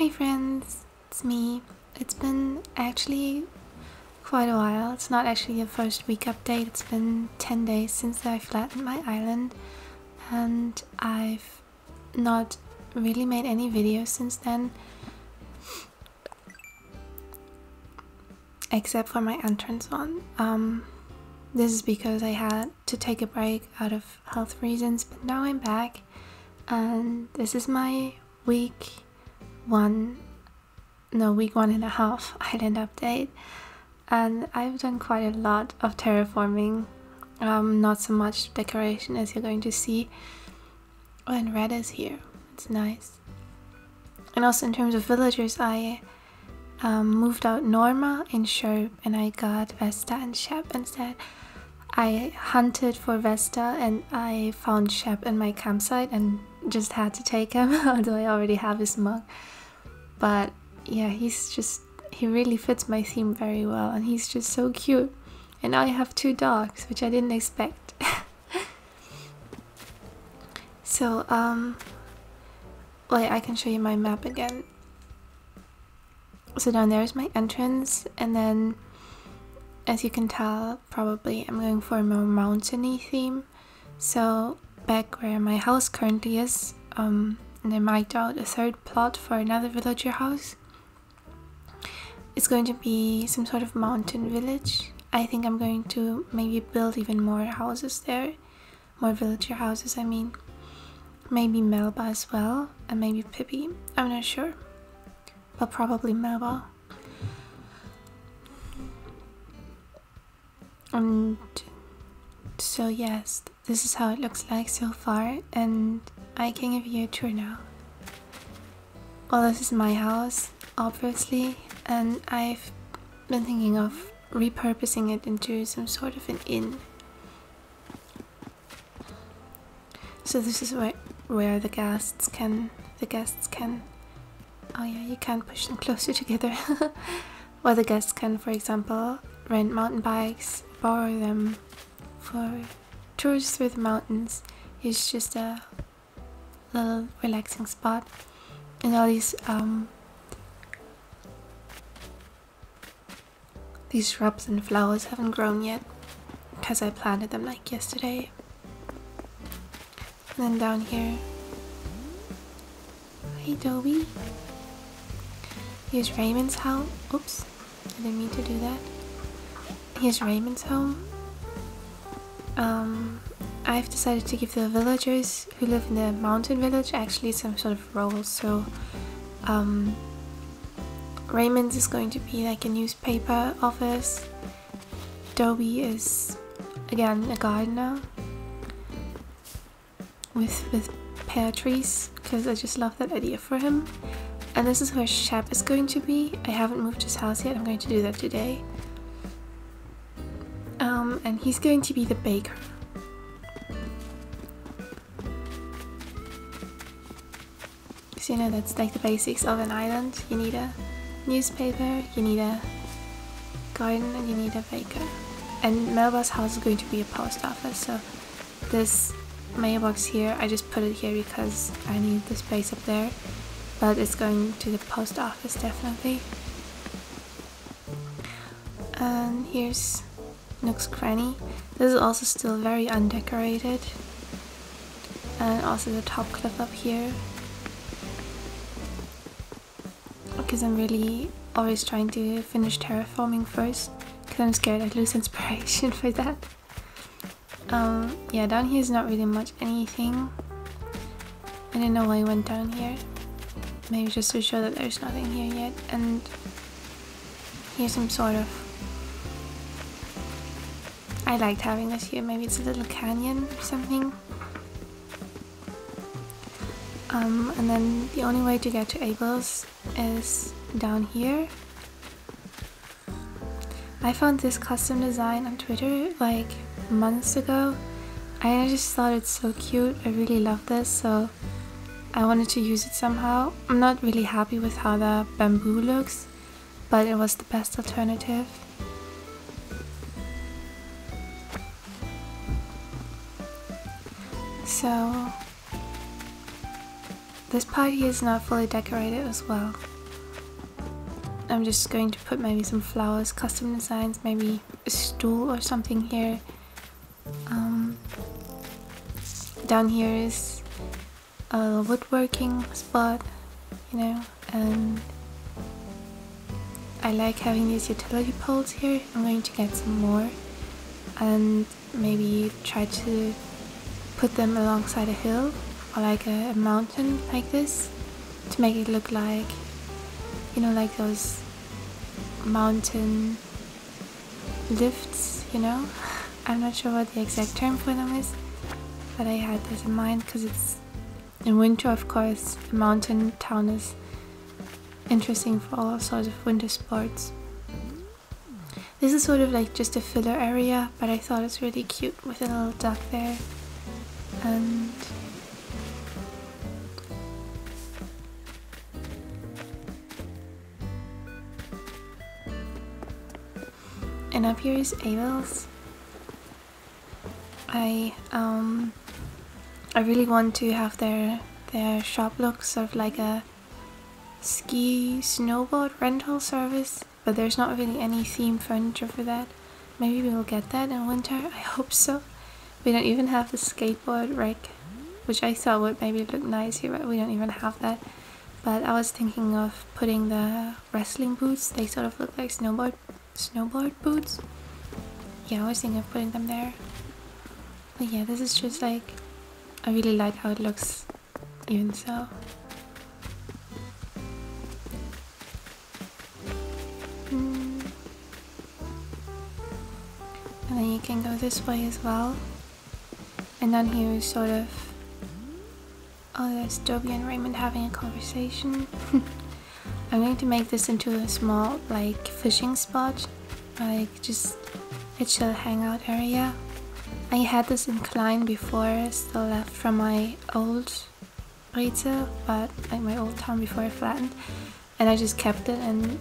Hi friends, it's me. It's been actually quite a while. It's not actually a first week update. It's been 10 days since I flattened my island and I've not really made any videos since then, except for my entrance one. This is because I had to take a break out of health reasons, but now I'm back and this is my week 1.5 island update, and I've done quite a lot of terraforming, not so much decoration as you're going to see. Oh, and Red is here, it's nice. And also in terms of villagers, I moved out Norma in Sherp and I got Vesta and Shep instead. I hunted for Vesta and I found Shep in my campsite and just had to take him, although I already have his mug. But yeah, he really fits my theme very well and he's just so cute. And now I have 2 dogs, which I didn't expect. So, wait, I can show you my map again. So down there is my entrance, and then as you can tell, probably I'm going for a more mountainy theme. So back where my house currently is, and I marked out a 3rd plot for another villager house. It's going to be some sort of mountain village. I think I'm going to maybe build even more houses there. More villager houses, I mean. Maybe Melba as well, and maybe Pippi. I'm not sure. But probably Melba. And so yes, this is how it looks like so far, and I can give you a tour now. Well, this is my house, obviously, and I've been thinking of repurposing it into some sort of an inn. So this is where the guests can oh yeah, you can't push them closer together. Where the guests can, for example, rent mountain bikes, borrow them for tours through the mountains. It's just a little relaxing spot. And all these shrubs and flowers haven't grown yet because I planted them like yesterday. And then down here, hey Dobie. Here's Raymond's home. Oops, I didn't mean to do that. Here's Raymond's home. I've decided to give the villagers who live in the mountain village actually some sort of roles. So Raymond's is going to be like a newspaper office. Dobie is again a gardener with pear trees, because I just love that idea for him. And this is where Shep is going to be. I haven't moved his house yet, I'm going to do that today. And he's going to be the baker. So you know, that's like the basics of an island. You need a newspaper, you need a garden, and you need a baker. And Melba's house is going to be a post office, so this mailbox here, I just put it here because I need the space up there. But it's going to the post office definitely. And here's Nook's Cranny. This is also still very undecorated. And also the top cliff up here. Because I'm really always trying to finish terraforming first, because I'm scared I'd lose inspiration for that. Yeah, down here is not really much anything. I don't know why I went down here. Maybe just to show that there's nothing here yet. And here's some sort of... I liked having this here. Maybe it's a little canyon or something. And then the only way to get to Abel's is down here. I found this custom design on Twitter like months ago. I just thought it's so cute. I really love this, so I wanted to use it somehow. I'm not really happy with how the bamboo looks, but it was the best alternative. So this part here is not fully decorated as well. I'm just going to put maybe some flowers, custom designs, maybe a stool or something here. Down here is a woodworking spot, you know, and I like having these utility poles here. I'm going to get some more and maybe try to put them alongside a hill or like a mountain like this to make it look like, you know, like those mountain lifts, you know. I'm not sure what the exact term for them is, but I had this in mind because it's in winter, of course. A mountain town is interesting for all sorts of winter sports. This is sort of like just a filler area, but I thought it's really cute with a little duck there. And up here is Eevee's. I really want to have their shop look sort of like a ski snowboard rental service, but there's not really any theme furniture for that. Maybe we will get that in winter, I hope so. We don't even have the skateboard rack, which I thought would maybe look nice here, but we don't even have that. But I was thinking of putting the wrestling boots. They sort of look like snowboard boots. Yeah, I was thinking of putting them there. But yeah, this is just like, I really like how it looks even so. And then you can go this way as well. And down here is sort of, oh, there's Dobby and Raymond having a conversation. I'm going to make this into a small like fishing spot, like just a chill hangout area. I had this incline before, still left from my old Rete, but like my old town before I flattened, and I just kept it and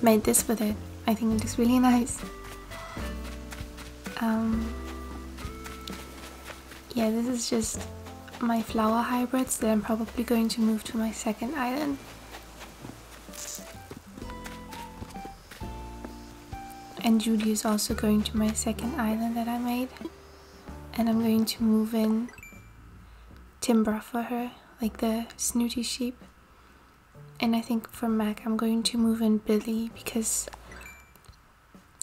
made this with it. I think it looks really nice. Yeah, this is just my flower hybrids that I'm probably going to move to my second island. And Judy is also going to my second island that I made. And I'm going to move in Timber for her, like the snooty sheep. And I think for Mac I'm going to move in Billy because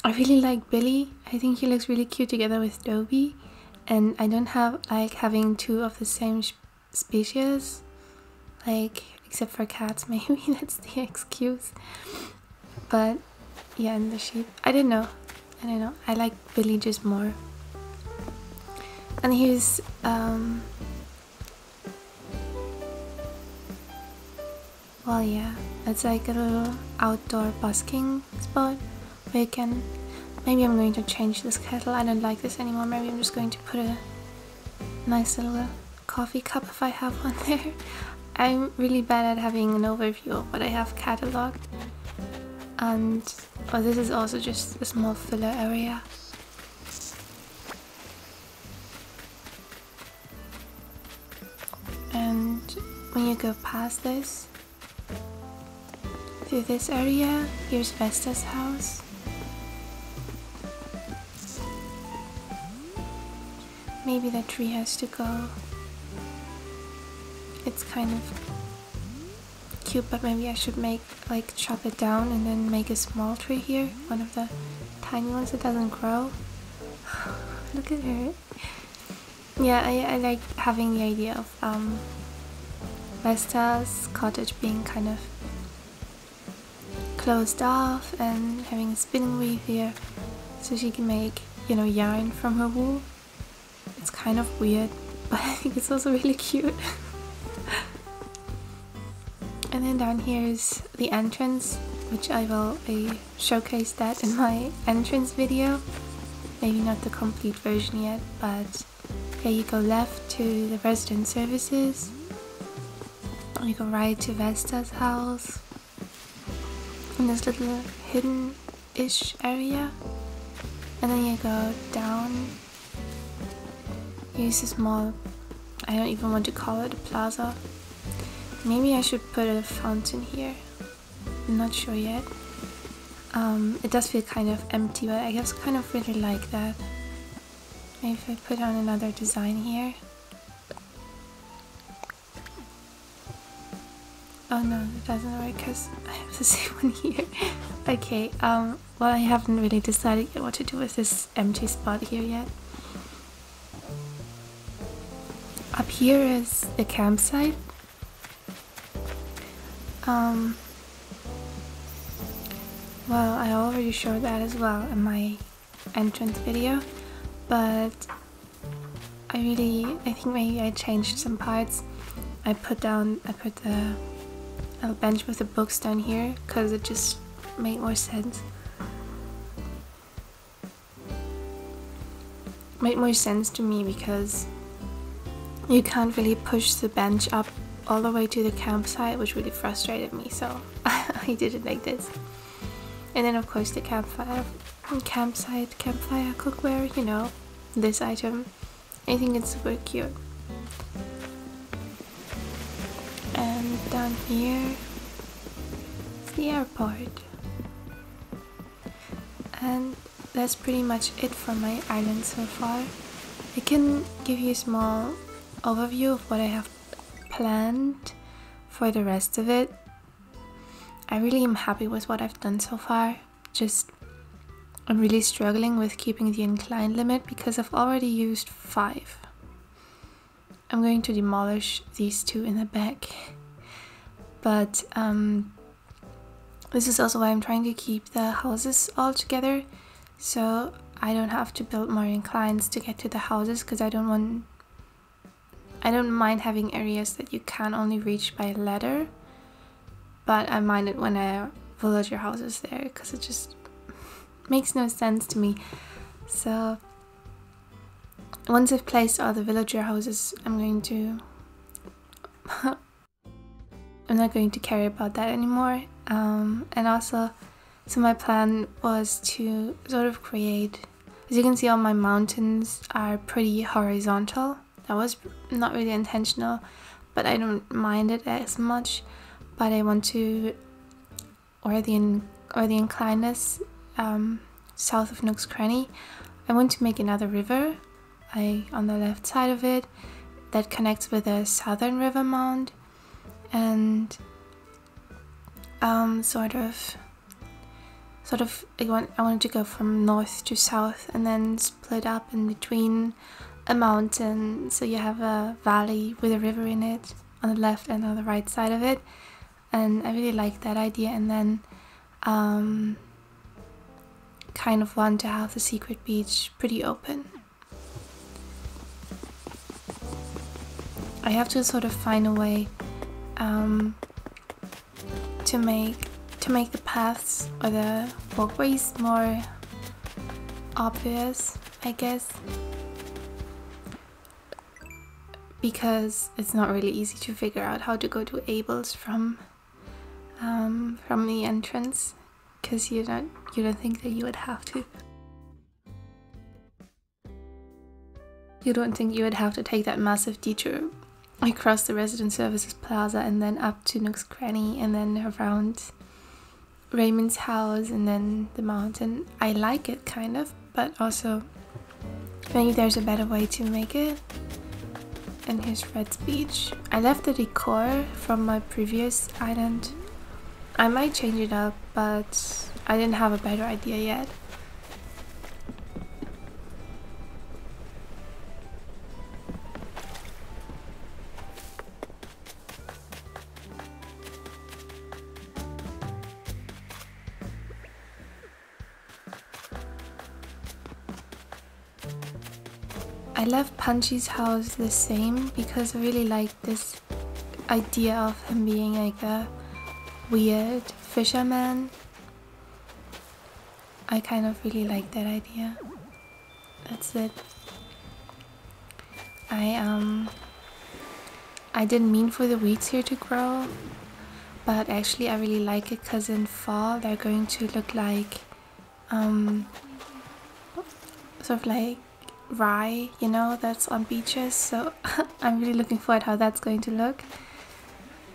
I really like Billy. I think he looks really cute together with Dobby. And I don't have like having two of the same species, like except for cats maybe, that's the excuse. But yeah, and the sheep, I don't know, I like Billy just more. And here's well, yeah, it's like a little outdoor busking spot where you can, maybe I'm going to change this kettle. I don't like this anymore. Maybe I'm just going to put a nice little coffee cup if I have one there. I'm really bad at having an overview of what I have cataloged. And oh, this is also just a small filler area. And when you go past this, through this area, here's Vesta's house. Maybe that tree has to go. It's kind of cute, but maybe I should chop it down and then make a small tree here. One of the tiny ones that doesn't grow. Look at her. Yeah, I like having the idea of Vesta's cottage being kind of closed off and having a spinning wheel here so she can make, you know, yarn from her wool. It's kind of weird, but I think it's also really cute. And then down here is the entrance, which I will showcase that in my entrance video. Maybe not the complete version yet, but yeah, you go left to the resident services. You go right to Vesta's house. In this little hidden-ish area. And then you go down. Here's a small I don't even want to call it a plaza. Maybe I should put a fountain here. I'm not sure yet. It does feel kind of empty, but I just kind of really like that. Maybe if I put on another design here. Oh no, it doesn't work because I have the same one here. Okay, well, I haven't really decided what to do with this empty spot here yet. Up here is the campsite. Well, I already showed that as well in my entrance video, but I think maybe I changed some parts. I put the little bench with the books down here because it just made more sense. Made more sense to me because you can't really push the bench up all the way to the campsite, which really frustrated me, so I did it like this. And then of course the campfire cookware, you know, this item. I think it's super cute. And down here is the airport. And that's pretty much it for my island so far. I can give you a small overview of what I have planned for the rest of it. I really am happy with what I've done so far. I'm really struggling with keeping the incline limit because I've already used 5. I'm going to demolish these 2 in the back. But this is also why I'm trying to keep the houses all together, so I don't have to build more inclines to get to the houses, because I don't mind having areas that you can only reach by ladder. But I mind it when a villager house is there, because it just makes no sense to me. So once I've placed all the villager houses, I'm not going to care about that anymore. And also, so my plan was to sort of create, as you can see, all my mountains are pretty horizontal. That was not really intentional, but I don't mind it as much. But I want to, or the inclineness south of Nook's Cranny, I want to make another river on the left side of it that connects with the southern river mound, and sort of I wanted to go from north to south and then split up in between a mountain, so you have a valley with a river in it on the left and on the right side of it. And I really like that idea. And then kind of want to have the secret beach pretty open. I have to sort of find a way to make the paths or the walkways more obvious, I guess, because it's not really easy to figure out how to go to Abel's from the entrance, because you don't think that you would have to. You don't think you would have to take that massive detour across the Resident Services Plaza and then up to Nook's Cranny and then around Raymond's house and then the mountain. I like it kind of, but also maybe there's a better way to make it. And here's Red's Beach. I left the decor from my previous island. I might change it up, but I didn't have a better idea yet. I left Punchy's house the same because I really like this idea of him being like a weird fisherman. I kind of really like that idea. That's it. I didn't mean for the weeds here to grow, but actually I really like it because in fall they're going to look like sort of like rye, you know, that's on beaches. So I'm really looking forward how that's going to look.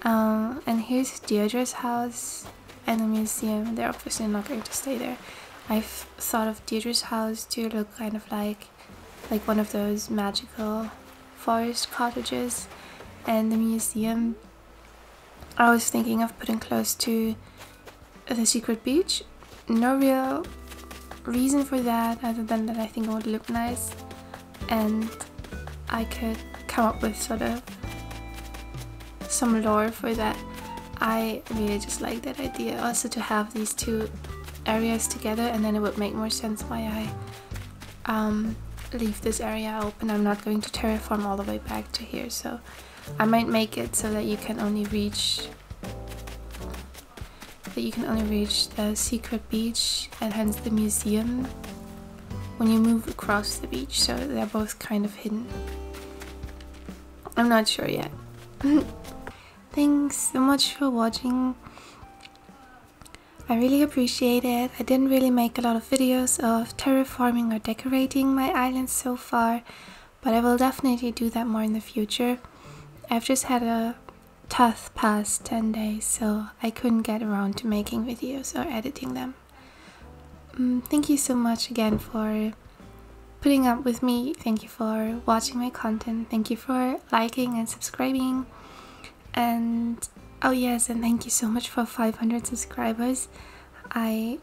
And here's Deirdre's house and a museum. They're obviously not going to stay there. I've thought of Deirdre's house to look kind of like one of those magical forest cottages, and the museum I was thinking of putting close to the secret beach. No real reason for that other than that I think it would look nice, and I could come up with sort of some lore for that. I really just like that idea, also to have these two areas together, and then it would make more sense why I leave this area open. I'm not going to terraform all the way back to here, so I might make it so that you can only reach the secret beach and hence the museum when you move across the beach, so they're both kind of hidden. I'm not sure yet. Thanks so much for watching. I really appreciate it. I didn't really make a lot of videos of terraforming or decorating my island so far, but I will definitely do that more in the future. I've just had a tough past 10 days, so I couldn't get around to making videos or editing them. Thank you so much again for putting up with me. Thank you for watching my content. Thank you for liking and subscribing. And oh yes, and thank you so much for 500 subscribers. I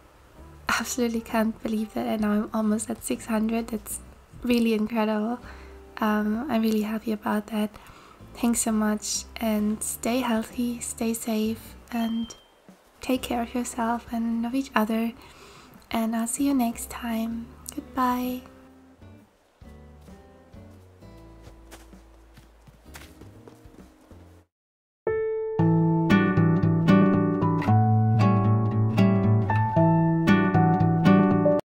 absolutely can't believe that, and now I'm almost at 600. That's really incredible. I'm really happy about that. Thanks so much, and stay healthy, stay safe, and take care of yourself and of each other. And I'll see you next time. Goodbye.